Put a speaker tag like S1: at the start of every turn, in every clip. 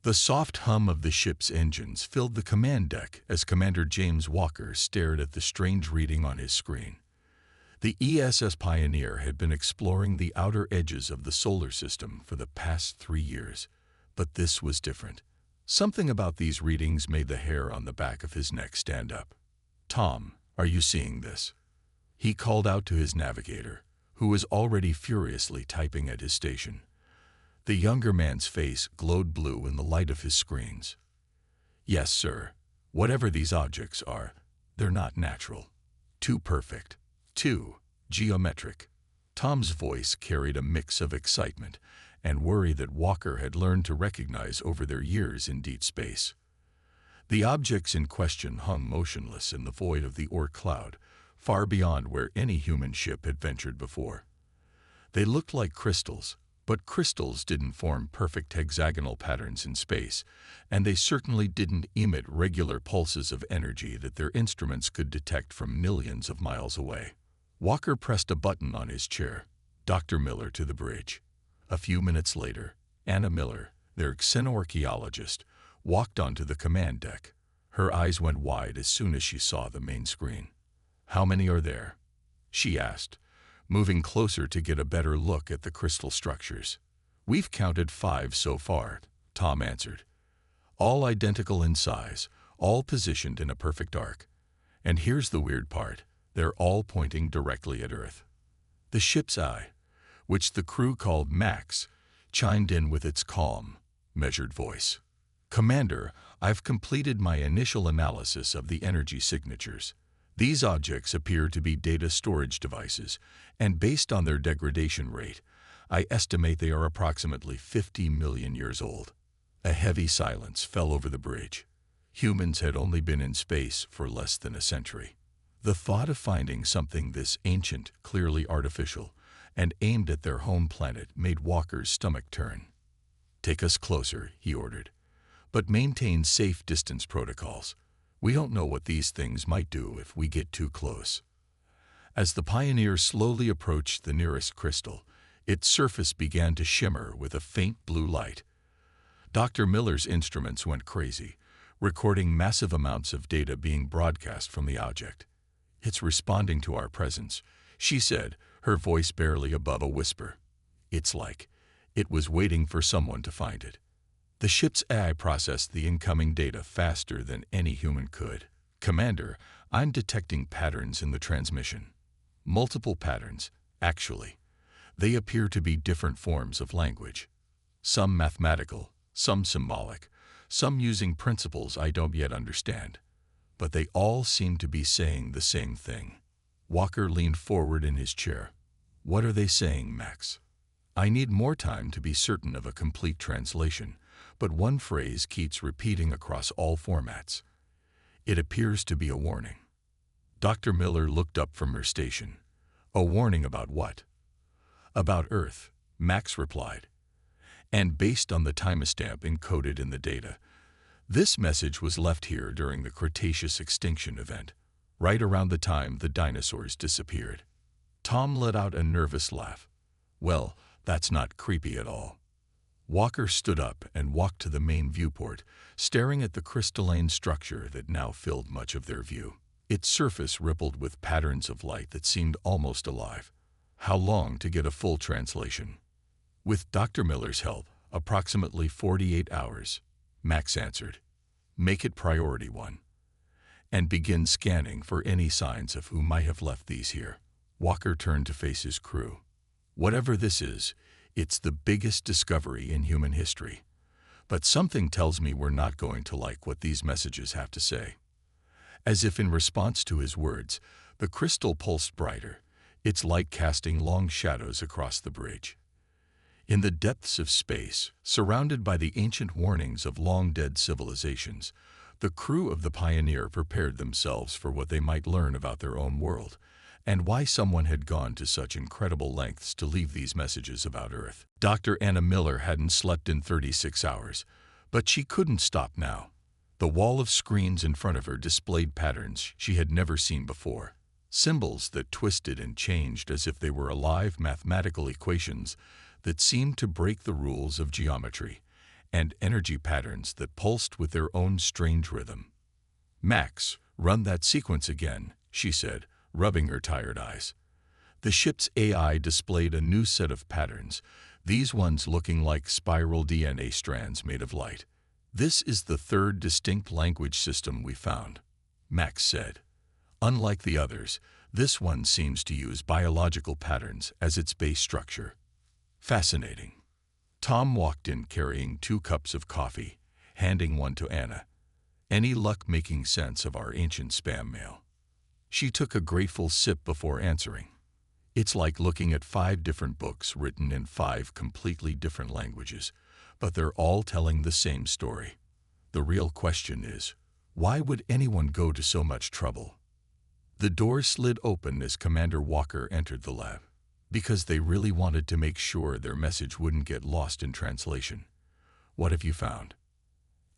S1: The soft hum of the ship's engines filled the command deck as Commander James Walker stared at the strange reading on his screen. The ESS Pioneer had been exploring the outer edges of the solar system for the past 3 years, but this was different. Something about these readings made the hair on the back of his neck stand up. "Tom, are you seeing this?" He called out to his navigator, who was already furiously typing at his station. The younger man's face glowed blue in the light of his screens. "Yes, sir. Whatever these objects are, they're not natural. Too perfect. Too geometric." Tom's voice carried a mix of excitement and worry that Walker had learned to recognize over their years in deep space. The objects in question hung motionless in the void of the Oort cloud, far beyond where any human ship had ventured before. They looked like crystals, but crystals didn't form perfect hexagonal patterns in space, and they certainly didn't emit regular pulses of energy that their instruments could detect from millions of miles away. Walker pressed a button on his chair. "Dr. Miller to the bridge." A few minutes later, Anna Miller, their xenoarchaeologist, walked onto the command deck. Her eyes went wide as soon as she saw the main screen. "How many are there?" she asked, moving closer to get a better look at the crystal structures. "We've counted 5 so far," Tom answered. "All identical in size, all positioned in a perfect arc. And here's the weird part, they're all pointing directly at Earth." The ship's eye, which the crew called Max, chimed in with its calm, measured voice. "Commander, I've completed my initial analysis of the energy signatures. These objects appear to be data storage devices, and based on their degradation rate, I estimate they are approximately 50 million years old." A heavy silence fell over the bridge. Humans had only been in space for less than a century. The thought of finding something this ancient, clearly artificial, and aimed at their home planet made Walker's stomach turn. "Take us closer," he ordered, "but maintain safe distance protocols. We don't know what these things might do if we get too close." As the Pioneer slowly approached the nearest crystal, its surface began to shimmer with a faint blue light. Dr. Miller's instruments went crazy, recording massive amounts of data being broadcast from the object. "It's responding to our presence," she said, her voice barely above a whisper. "It's like it was waiting for someone to find it." The ship's AI processed the incoming data faster than any human could. "Commander, I'm detecting patterns in the transmission. Multiple patterns, actually. They appear to be different forms of language. Some mathematical, some symbolic, some using principles I don't yet understand. But they all seem to be saying the same thing." Walker leaned forward in his chair. "What are they saying, Max?" "I need more time to be certain of a complete translation, but one phrase keeps repeating across all formats. It appears to be a warning." Dr. Miller looked up from her station. "A warning about what?" "About Earth," Max replied. "And based on the timestamp encoded in the data, this message was left here during the Cretaceous extinction event, right around the time the dinosaurs disappeared." Tom let out a nervous laugh. "Well, that's not creepy at all." Walker stood up and walked to the main viewport, staring at the crystalline structure that now filled much of their view. Its surface rippled with patterns of light that seemed almost alive. "How long to get a full translation?" "With Dr. Miller's help, approximately 48 hours, Max answered. "Make it priority 1. And begin scanning for any signs of who might have left these here." Walker turned to face his crew. "Whatever this is, it's the biggest discovery in human history. But something tells me we're not going to like what these messages have to say." As if in response to his words, the crystal pulsed brighter, its light casting long shadows across the bridge. In the depths of space, surrounded by the ancient warnings of long-dead civilizations, the crew of the Pioneer prepared themselves for what they might learn about their own world, and why someone had gone to such incredible lengths to leave these messages about Earth. Dr. Anna Miller hadn't slept in 36 hours, but she couldn't stop now. The wall of screens in front of her displayed patterns she had never seen before. Symbols that twisted and changed as if they were alive mathematical equations that seemed to break the rules of geometry, and energy patterns that pulsed with their own strange rhythm. "Max, run that sequence again," she said, rubbing her tired eyes. The ship's AI displayed a new set of patterns, these ones looking like spiral DNA strands made of light. "This is the third distinct language system we found," Max said. "Unlike the others, this one seems to use biological patterns as its base structure." "Fascinating." Tom walked in carrying 2 cups of coffee, handing one to Anna. "Any luck making sense of our ancient spam mail?" She took a grateful sip before answering. "It's like looking at 5 different books written in 5 completely different languages, but they're all telling the same story. The real question is, why would anyone go to so much trouble?" The door slid open as Commander Walker entered the lab. "Because they really wanted to make sure their message wouldn't get lost in translation." "What have you found?"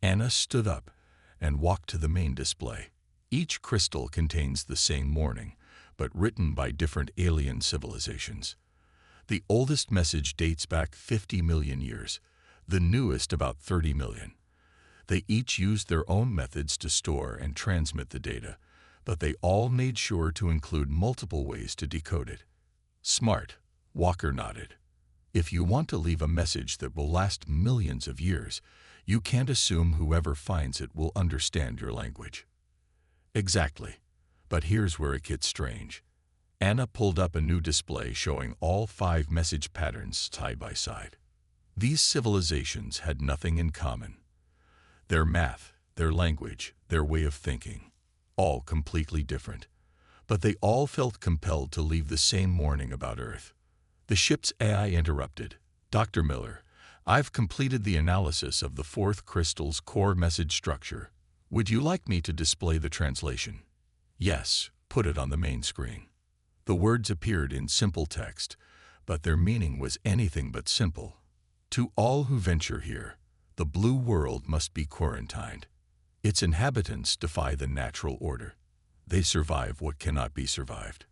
S1: Anna stood up and walked to the main display. Each crystal contains the same warning, but written by different alien civilizations. The oldest message dates back 50 million years, the newest about 30 million. They each used their own methods to store and transmit the data, but they all made sure to include multiple ways to decode it. "Smart," Walker nodded. "If you want to leave a message that will last millions of years, you can't assume whoever finds it will understand your language." "Exactly. But here's where it gets strange." Anna pulled up a new display showing all 5 message patterns side by side. These civilizations had nothing in common. Their math, their language, their way of thinking, all completely different. But they all felt compelled to leave the same warning about Earth. The ship's AI interrupted. "Dr. Miller, I've completed the analysis of the 4th crystal's core message structure. Would you like me to display the translation?" "Yes, put it on the main screen." The words appeared in simple text, but their meaning was anything but simple. "To all who venture here, the blue world must be quarantined. Its inhabitants defy the natural order. They survive what cannot be survived.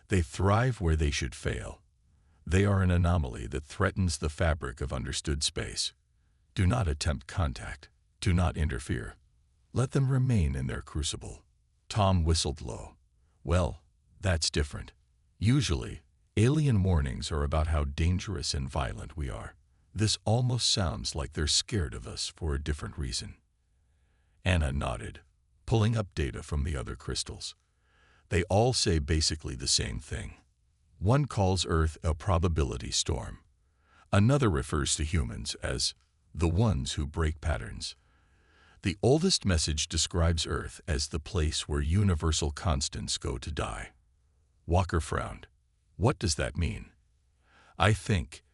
S1: They thrive where they should fail. They are an anomaly that threatens the fabric of understood space. Do not attempt contact. Do not interfere. Let them remain in their crucible." Tom whistled low. "Well, that's different. Usually, alien warnings are about how dangerous and violent we are. This almost sounds like they're scared of us for a different reason." Anna nodded, pulling up data from the other crystals. "They all say basically the same thing. One calls Earth a probability storm. Another refers to humans as the ones who break patterns. The oldest message describes Earth as the place where universal constants go to die." Walker frowned. "What does that mean?" "I think,"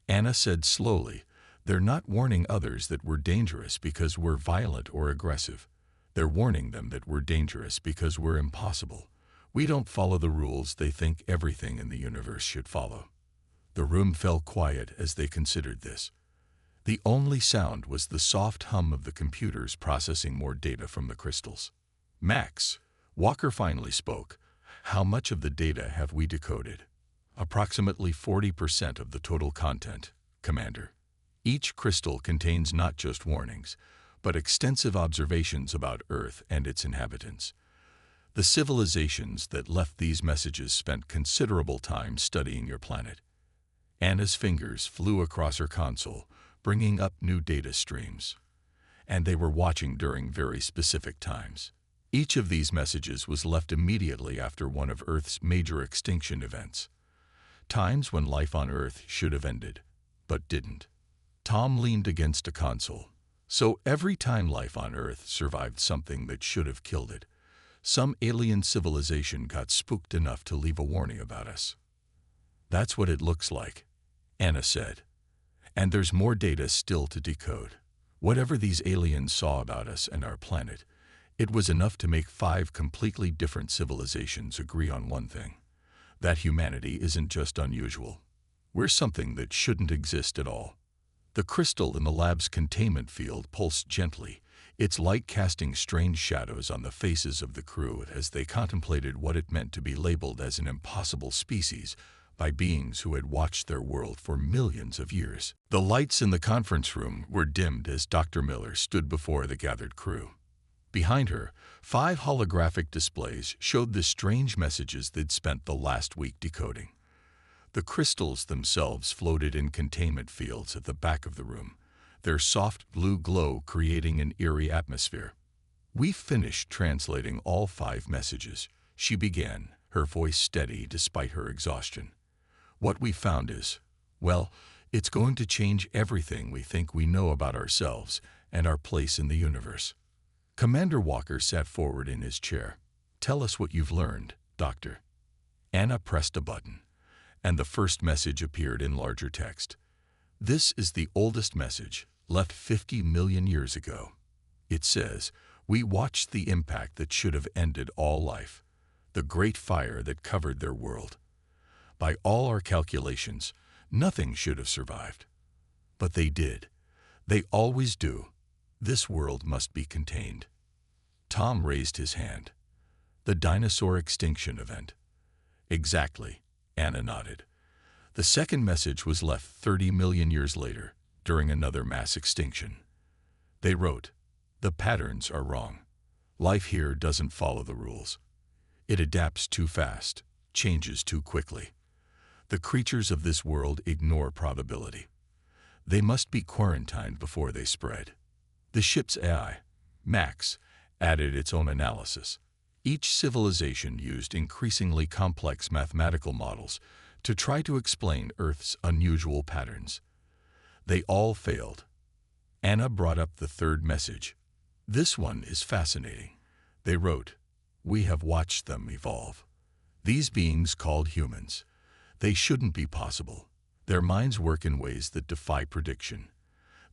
S1: Anna said slowly, "they're not warning others that we're dangerous because we're violent or aggressive. They're warning them that we're dangerous because we're impossible. We don't follow the rules they think everything in the universe should follow." The room fell quiet as they considered this. The only sound was the soft hum of the computers processing more data from the crystals. "Max," Walker finally spoke, "how much of the data have we decoded?" "Approximately 40% of the total content, Commander. Each crystal contains not just warnings, but extensive observations about Earth and its inhabitants. The civilizations that left these messages spent considerable time studying your planet." Anna's fingers flew across her console, bringing up new data streams. "And they were watching during very specific times. Each of these messages was left immediately after one of Earth's major extinction events. Times when life on Earth should have ended, but didn't." Tom leaned against a console. "So every time life on Earth survived something that should have killed it, some alien civilization got spooked enough to leave a warning about us." "That's what it looks like," Anna said. "And there's more data still to decode. Whatever these aliens saw about us and our planet, it was enough to make 5 completely different civilizations agree on one thing: that humanity isn't just unusual. We're something that shouldn't exist at all." The crystal in the lab's containment field pulsed gently, its light casting strange shadows on the faces of the crew as they contemplated what it meant to be labeled as an impossible species by beings who had watched their world for millions of years. The lights in the conference room were dimmed as Dr. Miller stood before the gathered crew. Behind her, 5 holographic displays showed the strange messages they'd spent the last week decoding. The crystals themselves floated in containment fields at the back of the room, their soft blue glow creating an eerie atmosphere. "We finished translating all 5 messages," she began, her voice steady despite her exhaustion. "What we found is, well, it's going to change everything we think we know about ourselves and our place in the universe." Commander Walker sat forward in his chair. "Tell us what you've learned, Doctor." Anna pressed a button, and the first message appeared in larger text. "This is the oldest message, left 50 million years ago. It says, we watched the impact that should have ended all life, the great fire that covered their world. By all our calculations, nothing should have survived. But they did. They always do. This world must be contained." Tom raised his hand. "The dinosaur extinction event." "Exactly," Anna nodded. "The second message was left 30 million years later, during another mass extinction. They wrote, 'The patterns are wrong. Life here doesn't follow the rules. It adapts too fast, changes too quickly. The creatures of this world ignore probability. They must be quarantined before they spread.'" The ship's AI, Max, added its own analysis. Each civilization used increasingly complex mathematical models to try to explain Earth's unusual patterns. They all failed. Anna brought up the third message. "This one is fascinating." They wrote, "We have watched them evolve. These beings called humans. They shouldn't be possible. Their minds work in ways that defy prediction.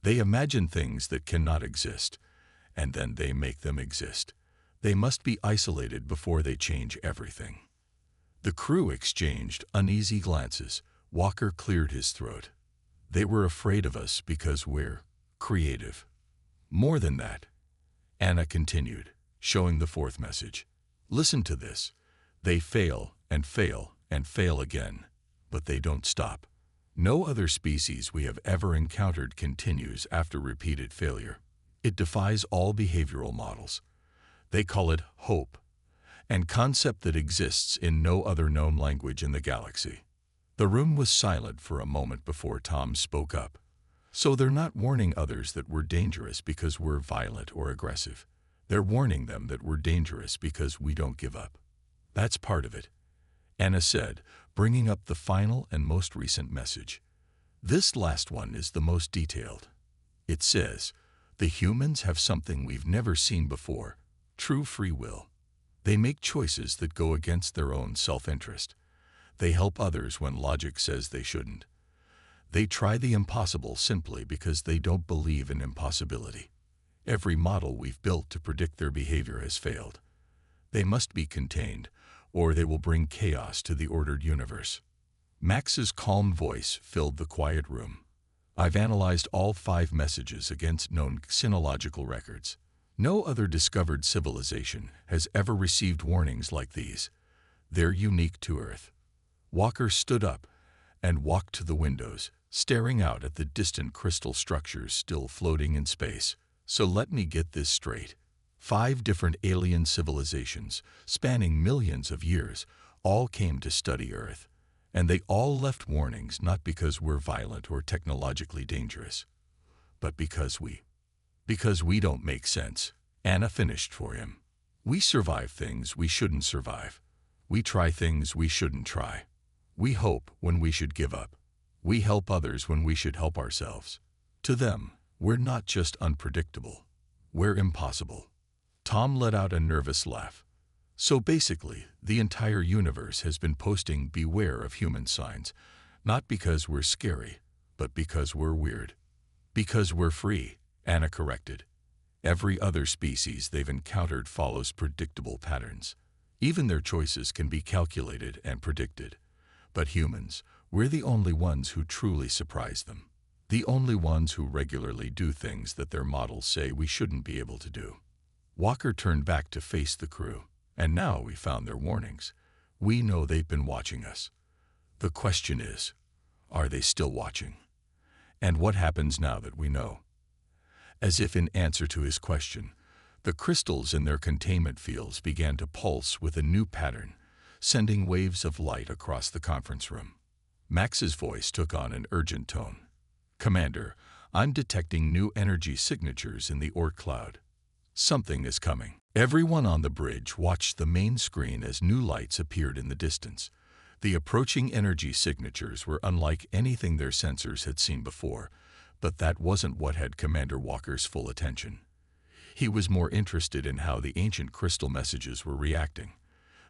S1: They imagine things that cannot exist, and then they make them exist. They must be isolated before they change everything." The crew exchanged uneasy glances. Walker cleared his throat. "They were afraid of us because we're creative. More than that," Anna continued, showing the fourth message. "Listen to this. They fail and fail and fail again, but they don't stop. No other species we have ever encountered continues after repeated failure. It defies all behavioral models. They call it hope, and concept that exists in no other known language in the galaxy." The room was silent for a moment before Tom spoke up. "So they're not warning others that we're dangerous because we're violent or aggressive. They're warning them that we're dangerous because we don't give up. That's part of it," Anna said, bringing up the final and most recent message. "This last one is the most detailed. It says, the humans have something we've never seen before, true free will. They make choices that go against their own self-interest. They help others when logic says they shouldn't. They try the impossible simply because they don't believe in impossibility. Every model we've built to predict their behavior has failed. They must be contained, or they will bring chaos to the ordered universe." Max's calm voice filled the quiet room. "I've analyzed all 5 messages against known xenological records. No other discovered civilization has ever received warnings like these. They're unique to Earth." Walker stood up and walked to the windows, staring out at the distant crystal structures still floating in space. "So let me get this straight. 5 different alien civilizations, spanning millions of years, all came to study Earth. And they all left warnings not because we're violent or technologically dangerous, but because we don't make sense." Anna finished for him. "We survive things we shouldn't survive. We try things we shouldn't try. We hope when we should give up. We help others when we should help ourselves. To them, we're not just unpredictable. We're impossible." Tom let out a nervous laugh. "So basically, the entire universe has been posting beware of human signs, not because we're scary, but because we're weird." "Because we're free," Anna corrected. "Every other species they've encountered follows predictable patterns. Even their choices can be calculated and predicted. But humans, we're the only ones who truly surprise them. The only ones who regularly do things that their models say we shouldn't be able to do." Walker turned back to face the crew. "And now we found their warnings. We know they've been watching us. The question is, are they still watching? And what happens now that we know? As if in answer to his question, the crystals in their containment fields began to pulse with a new pattern, sending waves of light across the conference room. Max's voice took on an urgent tone. "Commander, I'm detecting new energy signatures in the Oort cloud. Something is coming." Everyone on the bridge watched the main screen as new lights appeared in the distance. The approaching energy signatures were unlike anything their sensors had seen before, but that wasn't what had Commander Walker's full attention. He was more interested in how the ancient crystal messages were reacting.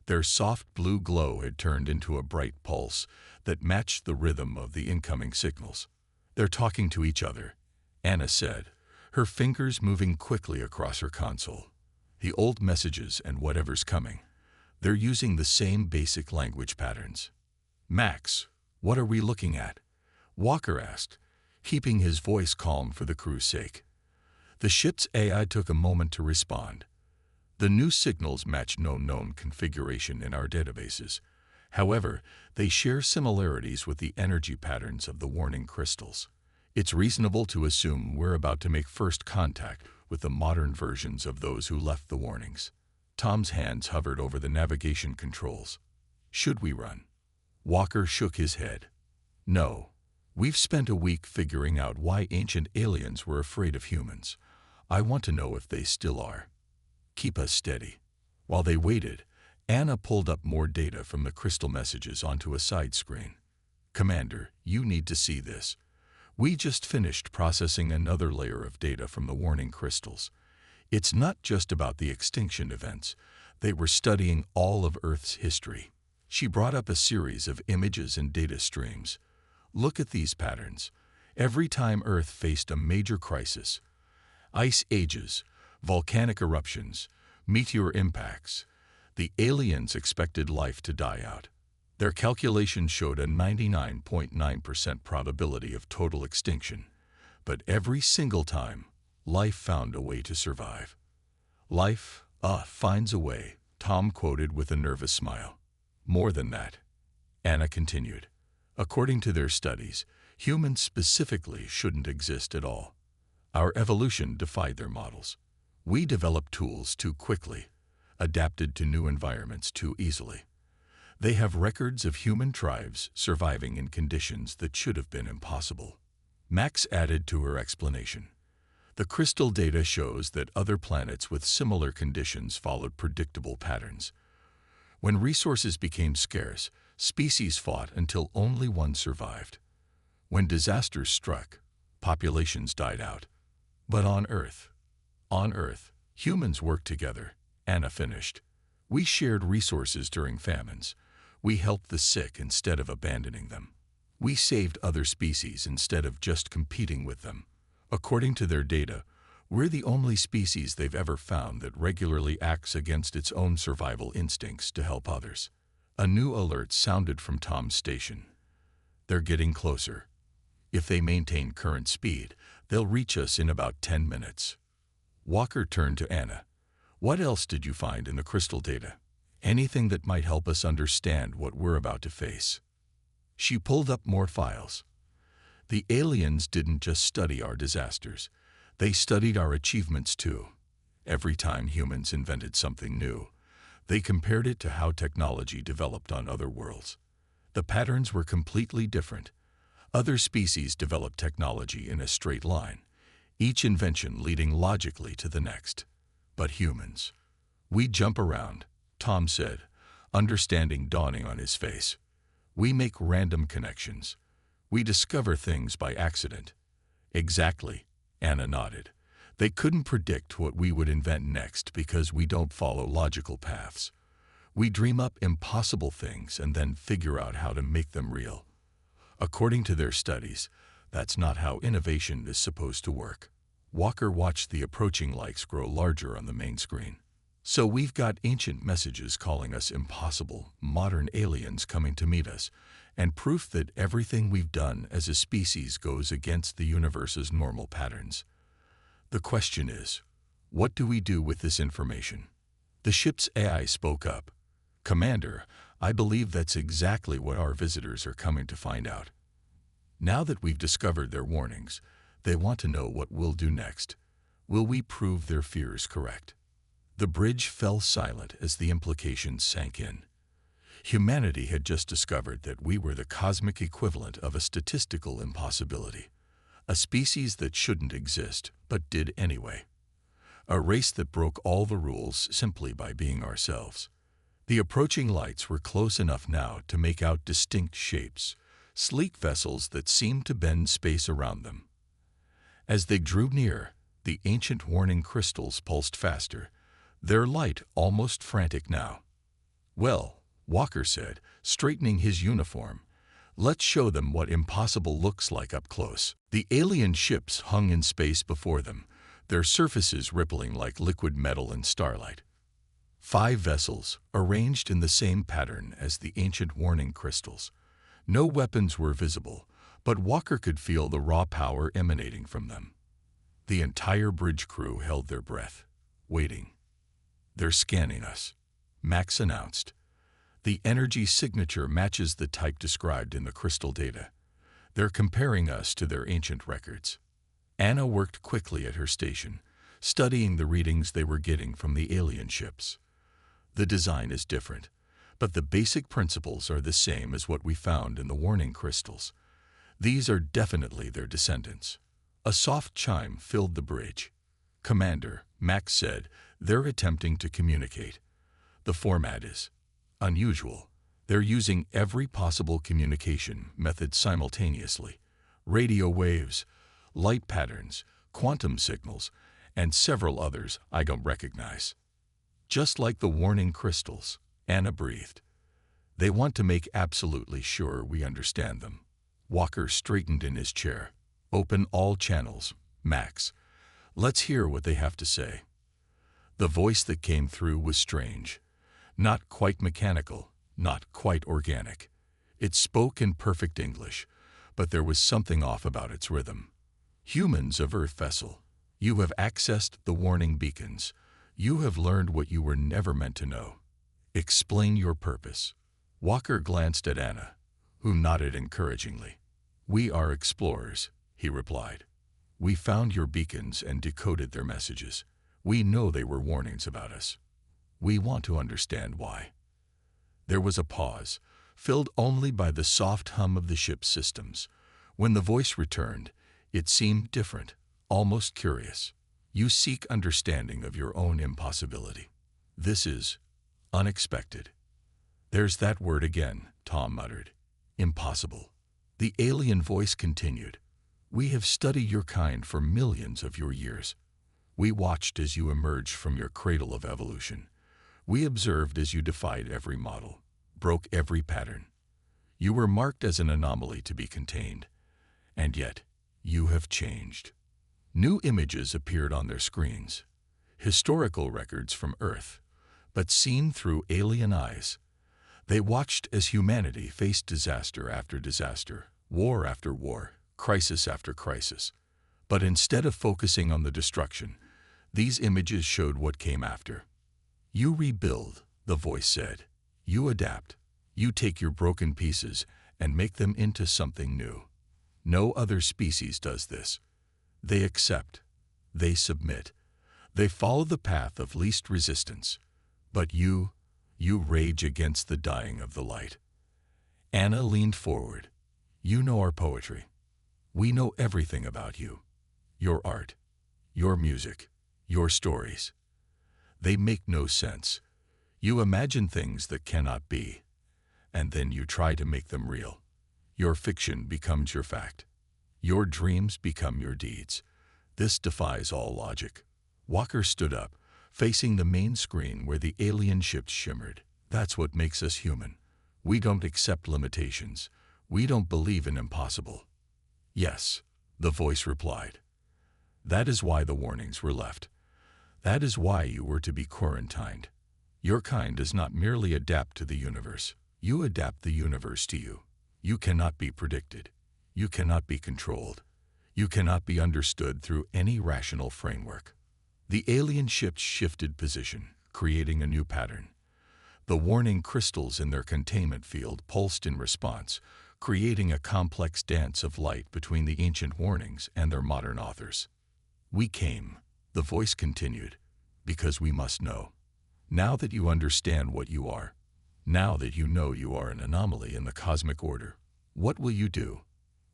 S1: Their soft blue glow had turned into a bright pulse that matched the rhythm of the incoming signals. "They're talking to each other," Anna said, her fingers moving quickly across her console. "The old messages and whatever's coming. They're using the same basic language patterns." "Max, what are we looking at?" Walker asked, keeping his voice calm for the crew's sake. The ship's AI took a moment to respond. "The new signals match no known configuration in our databases. However, they share similarities with the energy patterns of the warning crystals. It's reasonable to assume we're about to make first contact with the modern versions of those who left the warnings." Tom's hands hovered over the navigation controls. "Should we run?" Walker shook his head. "No. We've spent a week figuring out why ancient aliens were afraid of humans. I want to know if they still are. Keep us steady." While they waited, Anna pulled up more data from the crystal messages onto a side screen. "Commander, you need to see this. We just finished processing another layer of data from the warning crystals. It's not just about the extinction events. They were studying all of Earth's history." She brought up a series of images and data streams. "Look at these patterns. Every time Earth faced a major crisis, ice ages, volcanic eruptions, meteor impacts, the aliens expected life to die out. Their calculations showed a 99.9% probability of total extinction, but every single time, life found a way to survive." "Life, finds a way," Tom quoted with a nervous smile. "More than that," Anna continued. "According to their studies, humans specifically shouldn't exist at all. Our evolution defied their models. We developed tools too quickly, adapted to new environments too easily. They have records of human tribes surviving in conditions that should have been impossible." Max added to her explanation. "The crystal data shows that other planets with similar conditions followed predictable patterns. When resources became scarce, species fought until only one survived. When disasters struck, populations died out. But on Earth, humans worked together," Anna finished. "We shared resources during famines. We helped the sick instead of abandoning them. We saved other species instead of just competing with them. According to their data, we're the only species they've ever found that regularly acts against its own survival instincts to help others." A new alert sounded from Tom's station. "They're getting closer. If they maintain current speed, they'll reach us in about 10 minutes." Walker turned to Anna. "What else did you find in the crystal data? Anything that might help us understand what we're about to face?" She pulled up more files. "The aliens didn't just study our disasters. They studied our achievements too. Every time humans invented something new, they compared it to how technology developed on other worlds. The patterns were completely different. Other species developed technology in a straight line, each invention leading logically to the next. But humans, we jump around," Tom said, understanding dawning on his face. "We make random connections. We discover things by accident." "Exactly," Anna nodded. "They couldn't predict what we would invent next because we don't follow logical paths. We dream up impossible things and then figure out how to make them real. According to their studies, that's not how innovation is supposed to work." Walker watched the approaching lights grow larger on the main screen. "So we've got ancient messages calling us impossible, modern aliens coming to meet us, and proof that everything we've done as a species goes against the universe's normal patterns. The question is, what do we do with this information?" The ship's AI spoke up. "Commander, I believe that's exactly what our visitors are coming to find out. Now that we've discovered their warnings, they want to know what we'll do next. Will we prove their fears correct? The bridge fell silent as the implications sank in. Humanity had just discovered that we were the cosmic equivalent of a statistical impossibility, a species that shouldn't exist, but did anyway. A race that broke all the rules simply by being ourselves. The approaching lights were close enough now to make out distinct shapes, sleek vessels that seemed to bend space around them. As they drew near, the ancient warning crystals pulsed faster, their light almost frantic now. "Well," Walker said, straightening his uniform, "let's show them what impossible looks like up close." The alien ships hung in space before them, their surfaces rippling like liquid metal in starlight. 5 vessels, arranged in the same pattern as the ancient warning crystals. No weapons were visible, but Walker could feel the raw power emanating from them. The entire bridge crew held their breath, waiting. "They're scanning us," Max announced. "The energy signature matches the type described in the crystal data. They're comparing us to their ancient records." Anna worked quickly at her station, studying the readings they were getting from the alien ships. "The design is different, but the basic principles are the same as what we found in the warning crystals. These are definitely their descendants." A soft chime filled the bridge. "Commander," Max said, "they're attempting to communicate. The format is unusual. They're using every possible communication method simultaneously. Radio waves, light patterns, quantum signals, and several others I don't recognize." "Just like the warning crystals," Anna breathed. "They want to make absolutely sure we understand them." Walker straightened in his chair. "Open all channels, Max. Let's hear what they have to say." The voice that came through was strange. Not quite mechanical, not quite organic. It spoke in perfect English, but there was something off about its rhythm. "Humans of Earth vessel, you have accessed the warning beacons. You have learned what you were never meant to know. Explain your purpose." Walker glanced at Anna, who nodded encouragingly. "We are explorers," he replied. "We found your beacons and decoded their messages. We know they were warnings about us. We want to understand why." There was a pause, filled only by the soft hum of the ship's systems. When the voice returned, it seemed different, almost curious. "You seek understanding of your own impossibility. This is unexpected." "There's that word again," Tom muttered. "Impossible." The alien voice continued. "We have studied your kind for millions of your years. We watched as you emerged from your cradle of evolution. We observed as you defied every model, broke every pattern. You were marked as an anomaly to be contained. And yet, you have changed." New images appeared on their screens. Historical records from Earth, but seen through alien eyes. They watched as humanity faced disaster after disaster, war after war, crisis after crisis. But instead of focusing on the destruction, these images showed what came after. "You rebuild," the voice said. "You adapt. You take your broken pieces and make them into something new. No other species does this. They accept. They submit. They follow the path of least resistance. But you rage against the dying of the light." Anna leaned forward. "You know our poetry. We know everything about you. Your art, your music, your stories. They make no sense. You imagine things that cannot be, and then you try to make them real. Your fiction becomes your fact. Your dreams become your deeds. This defies all logic." Walker stood up, facing the main screen where the alien ships shimmered. "That's what makes us human. We don't accept limitations. We don't believe in impossible." "Yes," the voice replied. "That is why the warnings were left. That is why you were to be quarantined. Your kind does not merely adapt to the universe. You adapt the universe to you. You cannot be predicted. You cannot be controlled. You cannot be understood through any rational framework." The alien ships shifted position, creating a new pattern. The warning crystals in their containment field pulsed in response, creating a complex dance of light between the ancient warnings and their modern authors. "We came," the voice continued, "because we must know. Now that you understand what you are, now that you know you are an anomaly in the cosmic order, what will you do?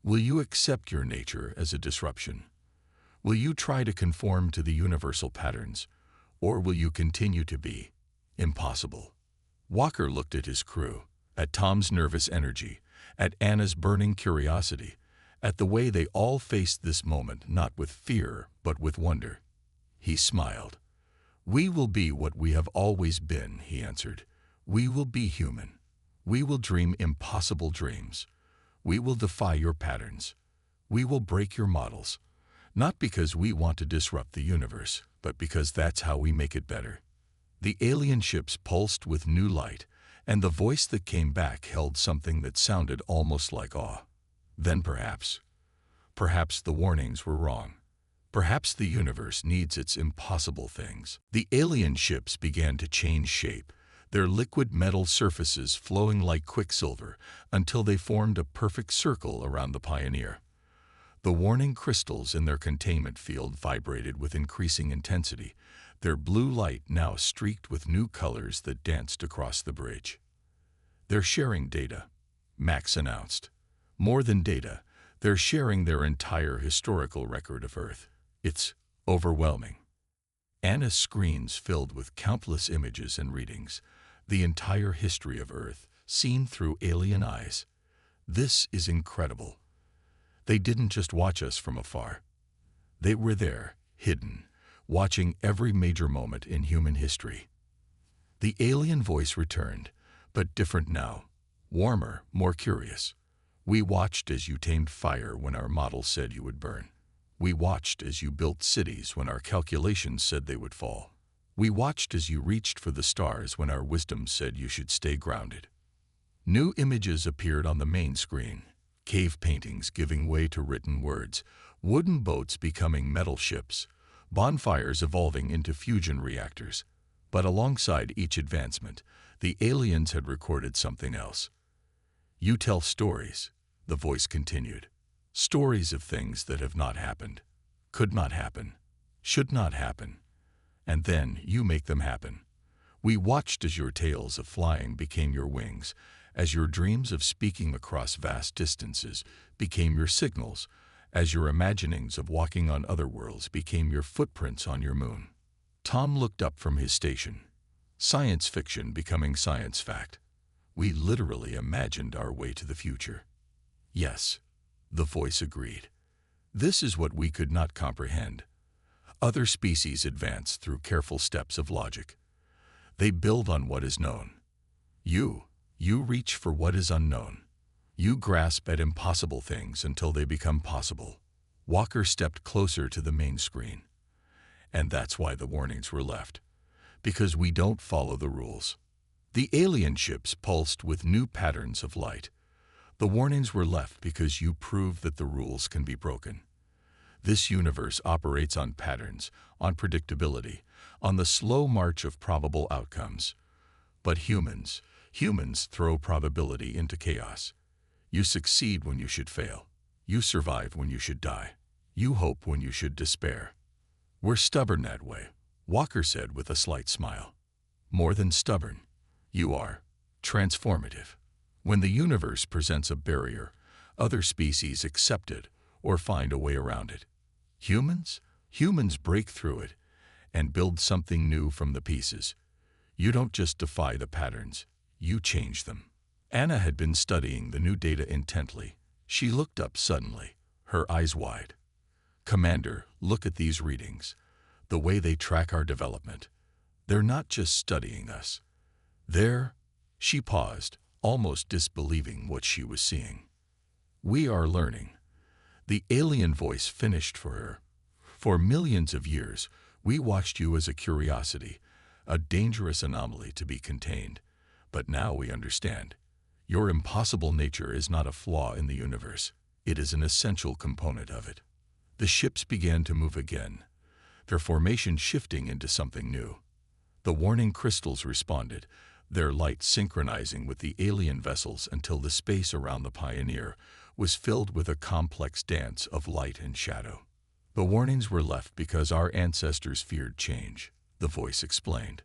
S1: Will you accept your nature as a disruption? Will you try to conform to the universal patterns, or will you continue to be impossible?" Walker looked at his crew, at Tom's nervous energy, at Anna's burning curiosity, at the way they all faced this moment not with fear but with wonder. He smiled. "We will be what we have always been," he answered. "We will be human. We will dream impossible dreams. We will defy your patterns. We will break your models, not because we want to disrupt the universe, but because that's how we make it better." The alien ships pulsed with new light, and the voice that came back held something that sounded almost like awe. Then perhaps the warnings were wrong. Perhaps the universe needs its impossible things. The alien ships began to change shape, their liquid metal surfaces flowing like quicksilver until they formed a perfect circle around the Pioneer. The warning crystals in their containment field vibrated with increasing intensity, their blue light now streaked with new colors that danced across the bridge. "They're sharing data," Max announced. "More than data, they're sharing their entire historical record of Earth. It's overwhelming." Anna's screens filled with countless images and readings, the entire history of Earth, seen through alien eyes. "This is incredible. They didn't just watch us from afar. They were there, hidden, watching every major moment in human history." The alien voice returned, but different now, warmer, more curious. "We watched as you tamed fire when our models said you would burn. We watched as you built cities when our calculations said they would fall. We watched as you reached for the stars when our wisdom said you should stay grounded." New images appeared on the main screen, cave paintings giving way to written words, wooden boats becoming metal ships, bonfires evolving into fusion reactors. But alongside each advancement, the aliens had recorded something else. "You tell stories," the voice continued. "Stories of things that have not happened, could not happen, should not happen. And then you make them happen. We watched as your tales of flying became your wings, as your dreams of speaking across vast distances became your signals, as your imaginings of walking on other worlds became your footprints on your moon." Tom looked up from his station. Science fiction becoming science fact. We literally imagined our way to the future. "Yes," the voice agreed. "This is what we could not comprehend. Other species advance through careful steps of logic. They build on what is known. You reach for what is unknown. You grasp at impossible things until they become possible." Walker stepped closer to the main screen. "And that's why the warnings were left. Because we don't follow the rules." The alien ships pulsed with new patterns of light. "The warnings were left because you prove that the rules can be broken. This universe operates on patterns, on predictability, on the slow march of probable outcomes. But humans throw probability into chaos. You succeed when you should fail. You survive when you should die. You hope when you should despair. We're stubborn that way," Walker said with a slight smile. "More than stubborn. You are transformative. When the universe presents a barrier, other species accept it or find a way around it. Humans break through it and build something new from the pieces. You don't just defy the patterns, you change them." Anna had been studying the new data intently. She looked up suddenly, her eyes wide. "Commander, look at these readings. The way they track our development. They're not just studying us. She paused, almost disbelieving what she was seeing. "We are learning." The alien voice finished for her. "For millions of years, we watched you as a curiosity, a dangerous anomaly to be contained. But now we understand. Your impossible nature is not a flaw in the universe. It is an essential component of it." The ships began to move again, their formation shifting into something new. The warning crystals responded, their light synchronizing with the alien vessels until the space around the Pioneer was filled with a complex dance of light and shadow. The warnings were left because our ancestors feared change, the voice explained.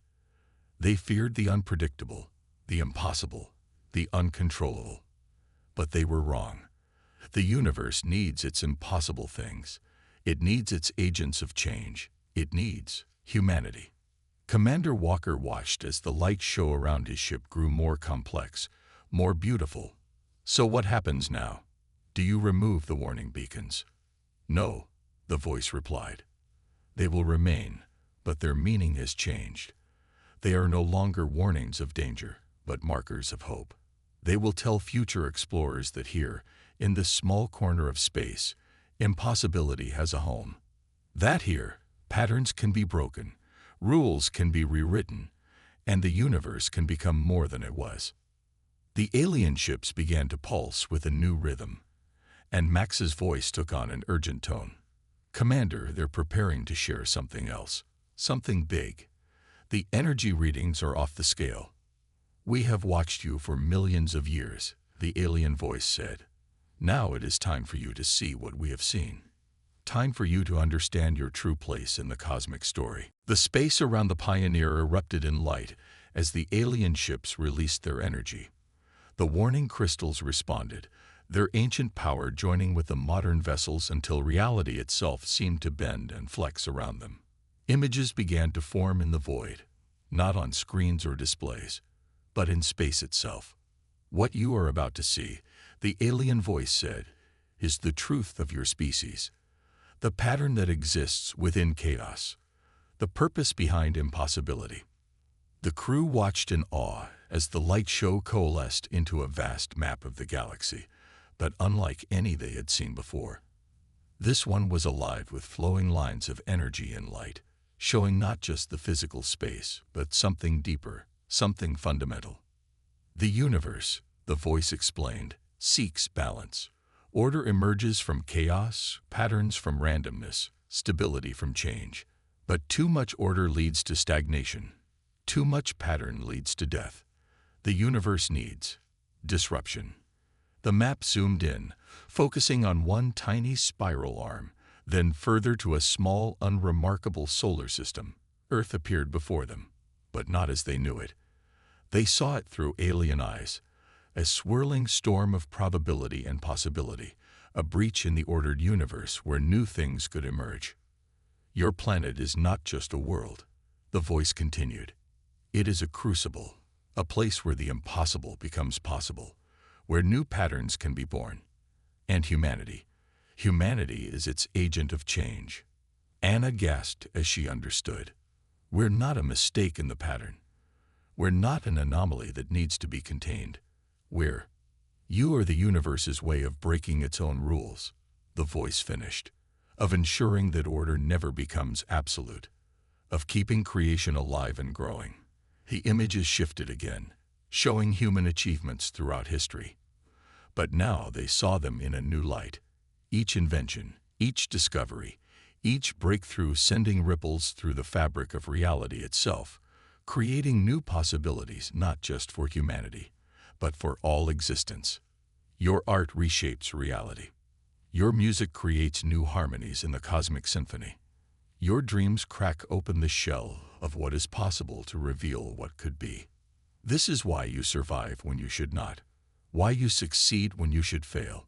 S1: They feared the unpredictable, the impossible, the uncontrollable. But they were wrong. The universe needs its impossible things. It needs its agents of change. It needs humanity. Commander Walker watched as the light show around his ship grew more complex, more beautiful. So what happens now? Do you remove the warning beacons? No, the voice replied. They will remain, but their meaning has changed. They are no longer warnings of danger, but markers of hope. They will tell future explorers that here, in this small corner of space, impossibility has a home. That here, patterns can be broken, rules can be rewritten, and the universe can become more than it was. The alien ships began to pulse with a new rhythm, and Max's voice took on an urgent tone. Commander, they're preparing to share something else, something big. The energy readings are off the scale. We have watched you for millions of years, the alien voice said. Now it is time for you to see what we have seen. Time for you to understand your true place in the cosmic story. The space around the Pioneer erupted in light as the alien ships released their energy. The warning crystals responded, their ancient power joining with the modern vessels until reality itself seemed to bend and flex around them. Images began to form in the void, not on screens or displays, but in space itself. What you are about to see, the alien voice said, is the truth of your species, the pattern that exists within chaos, the purpose behind impossibility. The crew watched in awe as the light show coalesced into a vast map of the galaxy, but unlike any they had seen before. This one was alive with flowing lines of energy and light, showing not just the physical space, but something deeper, something fundamental. The universe, the voice explained, seeks balance. Order emerges from chaos, patterns from randomness, stability from change. But too much order leads to stagnation. Too much pattern leads to death. The universe needs disruption. The map zoomed in, focusing on one tiny spiral arm, then further to a small, unremarkable solar system. Earth appeared before them, but not as they knew it. They saw it through alien eyes, a swirling storm of probability and possibility, a breach in the ordered universe where new things could emerge. Your planet is not just a world, the voice continued. It is a crucible, a place where the impossible becomes possible, where new patterns can be born. And humanity is its agent of change. Anna gasped as she understood. We're not a mistake in the pattern. We're not an anomaly that needs to be contained. You are the universe's way of breaking its own rules, the voice finished, of ensuring that order never becomes absolute, of keeping creation alive and growing. The images shifted again, showing human achievements throughout history. But now they saw them in a new light. Each invention, each discovery, each breakthrough sending ripples through the fabric of reality itself, creating new possibilities not just for humanity, but for all existence. Your art reshapes reality. Your music creates new harmonies in the cosmic symphony. Your dreams crack open the shell of what is possible to reveal what could be. This is why you survive when you should not, why you succeed when you should fail.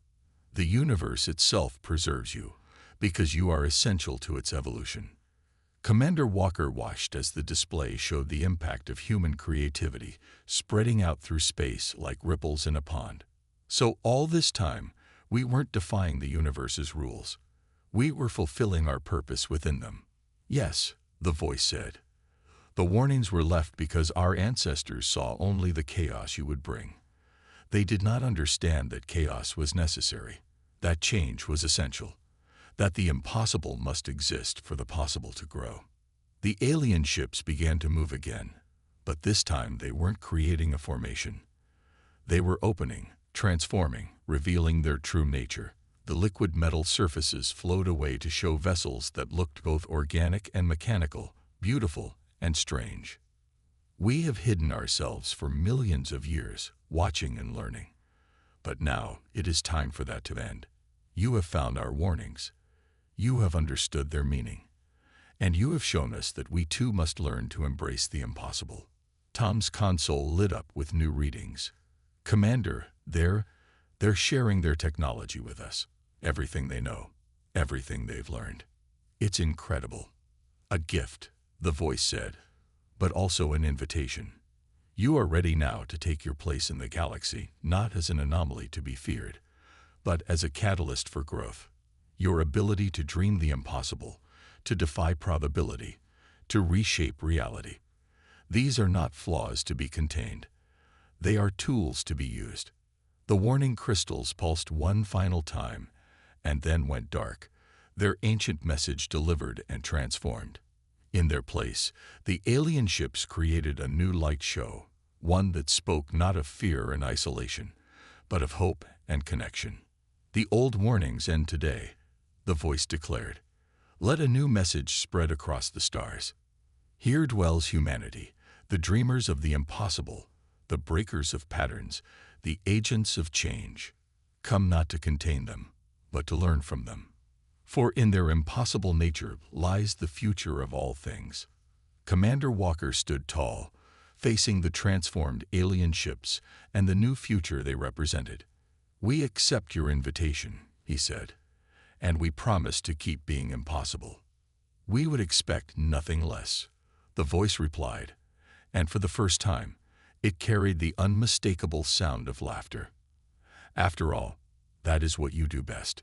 S1: The universe itself preserves you, because you are essential to its evolution. Commander Walker watched as the display showed the impact of human creativity spreading out through space like ripples in a pond. So all this time, we weren't defying the universe's rules. We were fulfilling our purpose within them. Yes, the voice said. The warnings were left because our ancestors saw only the chaos you would bring. They did not understand that chaos was necessary, that change was essential, that the impossible must exist for the possible to grow. The alien ships began to move again, but this time they weren't creating a formation. They were opening, transforming, revealing their true nature. The liquid metal surfaces flowed away to show vessels that looked both organic and mechanical, beautiful and strange. We have hidden ourselves for millions of years, watching and learning. But now it is time for that to end. You have found our warnings. You have understood their meaning. And you have shown us that we too must learn to embrace the impossible. Tom's console lit up with new readings. Commander, they're sharing their technology with us. Everything they know, everything they've learned. It's incredible. A gift, the voice said, but also an invitation. You are ready now to take your place in the galaxy, not as an anomaly to be feared, but as a catalyst for growth. Your ability to dream the impossible, to defy probability, to reshape reality. These are not flaws to be contained. They are tools to be used. The warning crystals pulsed one final time, and then went dark, their ancient message delivered and transformed. In their place, the alien ships created a new light show, one that spoke not of fear and isolation, but of hope and connection. The old warnings end today, the voice declared. Let a new message spread across the stars. Here dwells humanity, the dreamers of the impossible, the breakers of patterns, the agents of change. Come not to contain them, but to learn from them. For in their impossible nature lies the future of all things. Commander Walker stood tall, facing the transformed alien ships and the new future they represented. We accept your invitation, he said, and we promise to keep being impossible. We would expect nothing less, the voice replied, and for the first time, it carried the unmistakable sound of laughter. After all, that is what you do best.